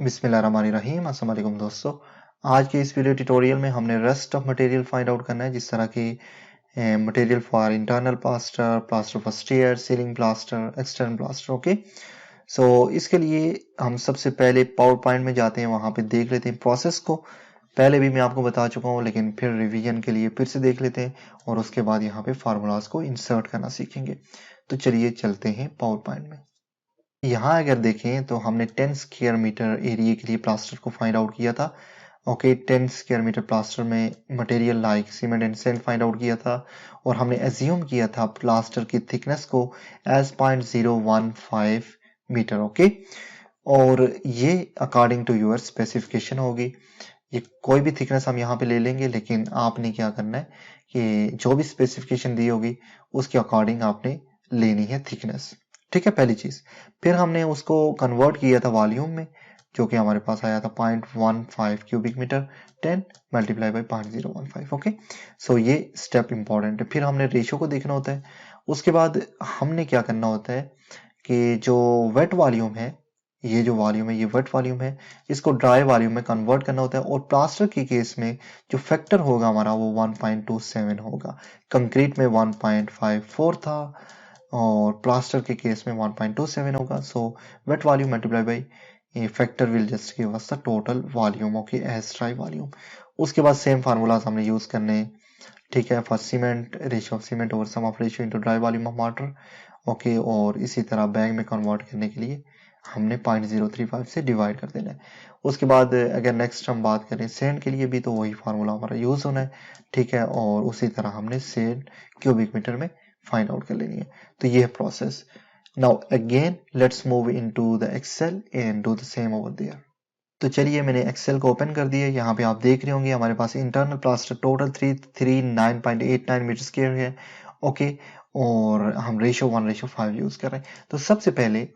बिस्मिल्लाहिर्रहमानिर्रहीम। अस्सलाम वालेकुम दोस्तों, आज के इस वीडियो ट्यूटोरियल में हमने rest of material find out करना है, जिस तरह की material for internal plaster, plaster for stair, ceiling plaster, external plaster. Okay, so इसके लिए हम सबसे पहले पावर पॉइंट में जाते हैं, वहां पे देख लेते हैं प्रोसेस को। पहले भी मैं आपको बता चुका हूँ, लेकिन फिर रिवीजन के लिए फिर से देख लेते हैं और उसके बाद यहाँ पे फार्मूलाज को इंसर्ट करना सीखेंगे। तो चलिए चलते हैं पावर पॉइंट में। यहाँ अगर देखें तो हमने 10 स्क्वायर मीटर एरिया के लिए प्लास्टर को फाइंड आउट किया था। ओके, 10 स्क्वायर मीटर प्लास्टर में material like cement and sand find out किया था और हमने एज्यूम किया था प्लास्टर की थिकनेस को एज 0.015 मीटर। ओके, और ये अकॉर्डिंग टू योर स्पेसिफिकेशन होगी। ये कोई भी थिकनेस हम यहाँ पे ले लेंगे, लेकिन आपने क्या करना है कि जो भी स्पेसिफिकेशन दी होगी उसके अकॉर्डिंग आपने लेनी है थिकनेस। ठीक है, पहली चीज। फिर हमने उसको कन्वर्ट किया था वॉल्यूम में, जो कि हमारे पास आया था 0.15 cubic metre, 10 multiply by 0.015। Okay, so ये स्टेप इंपॉर्टेंट है। फिर हमने रेशियो को देखना होता है। उसके बाद हमने क्या करना होता है कि जो वेट वॉल्यूम है, ये जो वॉल्यूम है ये वेट वॉल्यूम है, इसको ड्राई वॉल्यूम में कन्वर्ट करना होता है। और प्लास्टर के केस में जो फैक्टर होगा हमारा वो 1.27 होगा। कंक्रीट में 1.54 था और प्लास्टर के केस में 1.27 होगा। So wet volume multiply by factor will just give us the total volume. Okay, as dry volume. उसके बाद सेम फार्मूलाज हमने यूज करने हैं। ठीक है, for cement ratio of cement over sum of ratio into dry volume of water. Okay, और इसी तरह बैग में कन्वर्ट करने के लिए हमने 0.035 से डिवाइड कर देना है। उसके बाद अगर नेक्स्ट हम बात करें सेंड के लिए भी, तो वही फार्मूला हमारा यूज होना है। ठीक है, और उसी तरह हमने सेंड क्यूबिक मीटर में फाइंड आउट कर लेनी है। तो ये है process. Now again let's move into the Excel and do the same over there. तो चलिए मैंने एक्सेल को ओपन कर दिया। यहाँ पे आप देख रहे होंगे हमारे पास internal plaster total 339.89 metre square है। ओके, और हम रेशो 1:5 यूज कर रहे हैं। तो सबसे पहले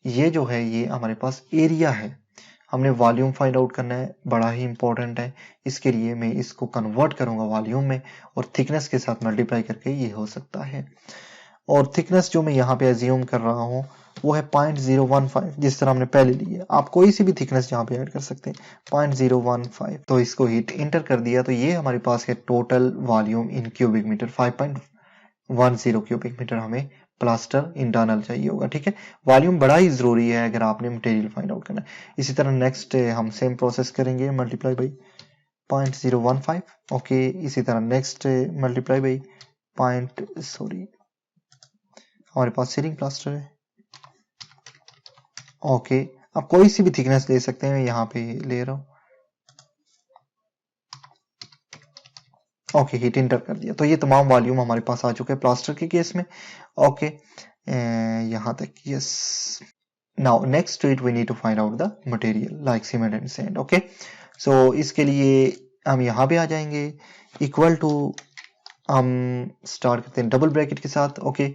ये जो है ये हमारे पास एरिया है, हमने वॉल्यूम फाइंड आउट करना है, बड़ा ही इंपॉर्टेंट है। इसके लिए मैं इसको कन्वर्ट करूंगा वॉल्यूम में और थिकनेस के साथ मल्टीप्लाई करके ये हो सकता है। और थिकनेस जो मैं यहाँ पे एज्यूम कर रहा हूँ वो है 0.015, जिस तरह हमने पहले ली है। आप कोई सी भी थिकनेस यहाँ पे ऐड कर सकते हैं, 0.015। तो इसको हिट इंटर कर दिया, तो ये हमारे पास है total volume in cubic metre. 5.10 cubic metre हमें प्लास्टर इंटरनल चाहिए होगा। ठीक है, वॉल्यूम बड़ा ही जरूरी है अगर आपने मटेरियल फाइंड आउट करना है। इसी तरह नेक्स्ट हम सेम प्रोसेस करेंगे, मल्टीप्लाई बाई 0.015। ओके, इसी तरह नेक्स्ट मल्टीप्लाई बाई हमारे पास सीलिंग प्लास्टर है। ओके, आप कोई सी भी थिकनेस ले सकते हैं, मैं यहाँ पे ले रहा हूँ। ओके, हीट इंटर कर दिया, तो ये तमाम वॉल्यूम हमारे पास आ चुके हैं प्लास्टर के केस में। ओके, यहाँ तक yes. Now next to it we need to find out the material like cement and sand. Okay, so इसके लिए हम यहाँ पे आ जाएंगे, इक्वल टू हम स्टार्ट करते हैं डबल ब्रैकेट के साथ। ओके,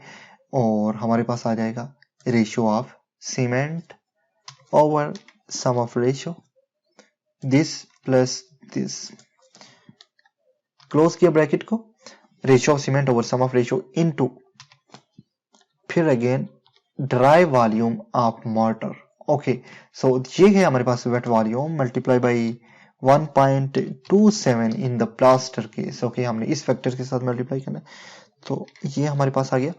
और हमारे पास आ जाएगा ratio of cement over sum of ratio this plus this. Close किया ब्रैकेट को, ratio of cement over sum of ratio into फिर again dry volume of mortar. Okay, so ये है हमारे पास wet volume multiply by 1.27 in the plaster case. Okay, हमने इस factor के साथ मल्टीप्लाई करना है, तो ये हमारे पास आ गया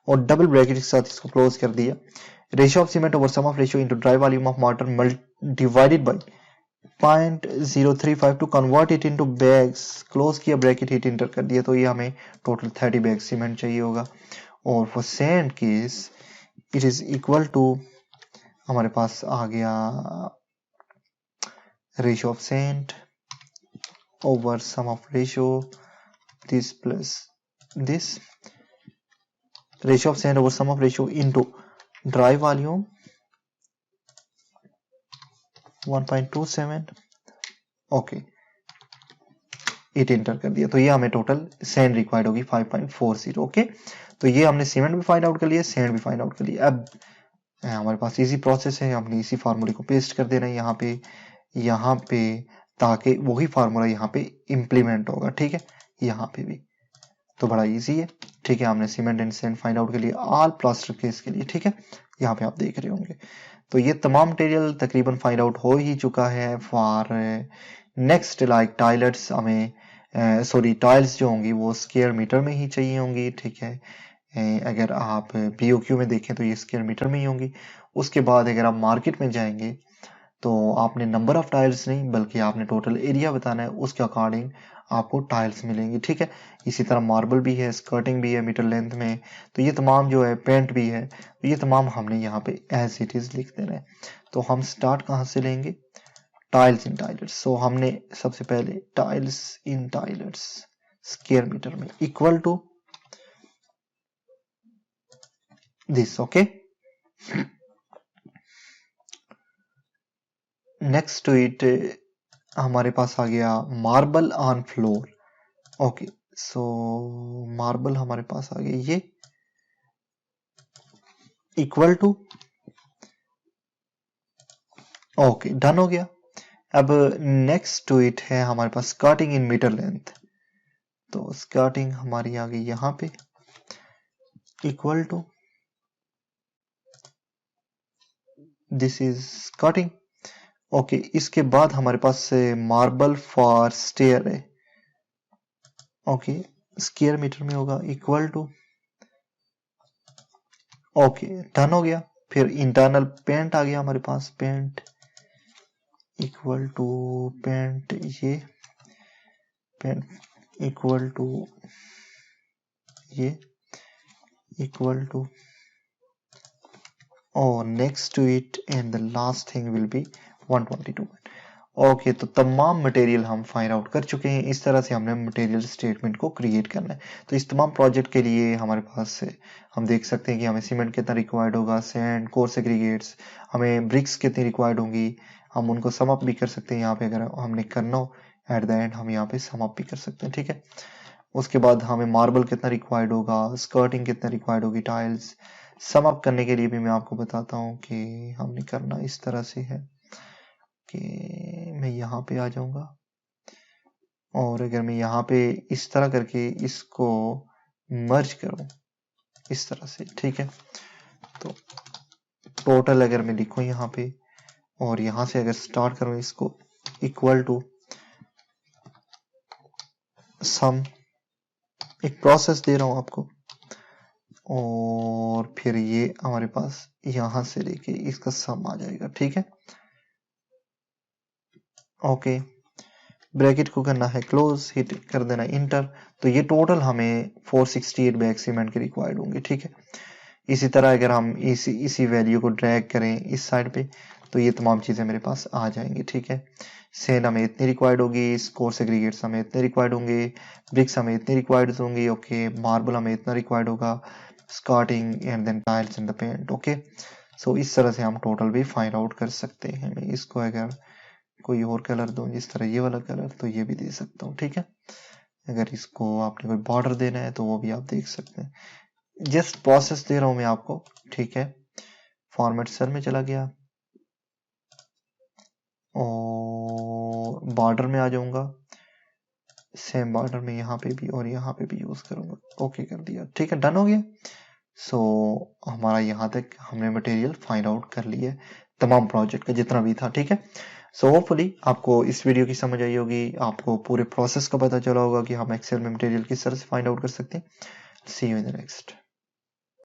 और डबल ब्रैकेट के साथ इसको क्लोज कर दिया। Ratio of cement over sum of ratio into dry volume of mortar divided by 0.035 to convert it into bags. Close किया ब्रैकेट, हिट इंटर कर दिया, तो ये हमें टोटल 30 बैग सीमेंट चाहिए होगा। और for sand case it is equal to हमारे पास आ गया ratio of sand over sum of ratio this plus this. Ratio of sand over sum of ratio into dry volume 1.27। Okay, it enter कर दिया, तो ये हमें टोटल सैंड रिक्वायर्ड होगी 5.40। ओके, तो ये हमने सीमेंट भी फाइंड आउट कर लिया, सैंड भी फाइंड आउट कर लिया। अब हमारे पास इजी प्रोसेस है, हमने इसी फार्मूले को पेस्ट कर देना है यहाँ पे ताकि वही फार्मूला यहाँ पे इम्प्लीमेंट होगा। ठीक है, यहाँ पे भी तो बड़ा इजी है। ठीक है, हमने cement and sand find out के लिए ऑल प्लास्टर केस के लिए। ठीक है, यहाँ पे आप देख रहे होंगे। तो ये तमाम मटेरियल तकरीबन फाइंड आउट हो ही चुका है। फॉर नेक्स्ट लाइक टाइलर्स हमें टाइल्स जो होंगी वो स्क्वायर मीटर में ही चाहिए होंगी, ठीक है। अगर आप POQ में देखें तो ये स्क्वायर मीटर में ही होंगी। उसके बाद अगर आप मार्केट में जाएंगे तो आपने नंबर ऑफ टाइल्स नहीं बल्कि आपने टोटल एरिया बताना है, उसके अकॉर्डिंग आपको टाइल्स मिलेंगी, ठीक है। इसी तरह मार्बल भी है, स्कर्टिंग भी है मीटर लेंथ में, तो ये तमाम जो है पेंट भी है, तो ये तमाम हमने यहाँ पे एज इट इज लिख देना है। तो हम स्टार्ट कहाँ से लेंगे, टाइल्स इन टाइलर्स। सो हमने सबसे पहले tiles in tilers square metre में equal to this, okay. Next to it हमारे पास आ गया marble on floor, okay. So marble हमारे पास आ गया ये इक्वल टू, ओके डन हो गया। अब नेक्स्ट टू इट है हमारे पास स्कर्टिंग इन मीटर लेंथ, तो स्कर्टिंग हमारी आ गई यहाँ पे equal to this is skirting, okay. इसके बाद हमारे पास मार्बल फॉर स्टेयर है, ओके, स्क्वायर मीटर में होगा इक्वल टू, ओके डन हो गया। फिर इंटरनल पेंट आ गया हमारे पास, पेंट इक्वल टू पेंट, ये पेंट इक्वल टू ये इक्वल टू, और next to it and the last thing will be 122। Okay, तो तमाम मटेरियल हम फाइंड आउट कर चुके हैं। इस तरह से हमने मटेरियल स्टेटमेंट को क्रिएट करना है। तो इस तमाम प्रोजेक्ट के लिए हमारे पास हम देख सकते हैं कि हमें सीमेंट कितना रिक्वायर्ड होगा, सैंड, कोर्स एग्रीगेट्स, हमें ब्रिक्स कितनी रिक्वायर्ड होंगी, हम उनको सम अप भी कर सकते हैं यहाँ पे, अगर हमने करना हो एट द एंड हम यहाँ पे सम अप भी कर सकते हैं, ठीक है। उसके बाद हमें मार्बल कितना रिक्वायर्ड होगा, स्कर्टिंग कितना रिक्वायर्ड होगी, टाइल्स सम अप करने के लिए भी मैं आपको बताता हूँ कि हमने करना इस तरह से है कि मैं यहाँ पे आ जाऊंगा और अगर मैं यहाँ पे इस तरह करके इसको मर्ज करूं इस तरह से, ठीक है। तो टोटल अगर मैं लिखूं यहाँ पे और यहाँ से अगर स्टार्ट करूं इसको इक्वल टू सम, एक प्रोसेस दे रहा हूं आपको, और फिर ये हमारे पास यहाँ से लेके इसका सम आ जाएगा, ठीक है। ओके, ब्रैकेट को करना है क्लोज, हिट कर देना इंटर। तो ये टोटल हमें 468 बैग सीमेंट के रिक्वायर्ड होंगे, ठीक है। इसी तरह अगर हम इसी वैल्यू को ड्रैग करें इस साइड पे तो ये तमाम चीजें मेरे पास आ जाएंगी, ठीक है। सेंड हमें इतनी रिक्वायर्ड होगी, कोर्स एग्रीगेट्स हमें इतने रिक्वायर्ड होंगे, ब्रिक्स हमें इतनी रिक्वायर्ड होंगी, ओके, मार्बल हमें इतना रिक्वायर्ड होगा, skirting and then tiles and the paint, okay. So इस तरह से हम टोटल भी फाइंड आउट कर सकते हैं। मैं इसको अगर कोई और कलर दूं, जिस तरह ये वाला कलर, तो ये भी दे सकता हूँ, ठीक है। अगर इसको आपने कोई बॉर्डर देना है तो वो भी आप देख सकते हैं। जस्ट प्रोसेस दे रहा हूं मैं आपको, ठीक है। फॉर्मेट सेल में चला गया और बॉर्डर में आ जाऊंगा, सेम बॉर्डर में यहाँ पे भी और यहाँ पे भी यूज करूंगा, ओके कर दिया, ठीक है, डन हो गया। सो हमारा यहाँ तक हमने मटेरियल फाइंड आउट कर लिया तमाम प्रोजेक्ट का जितना भी था, ठीक है। सो होपफुली आपको इस वीडियो की समझ आई होगी, आपको पूरे प्रोसेस का पता चला होगा कि हम एक्सेल में मटेरियल किस तरह से फाइंड आउट कर सकते हैं। सी यू इन द नेक्स्ट।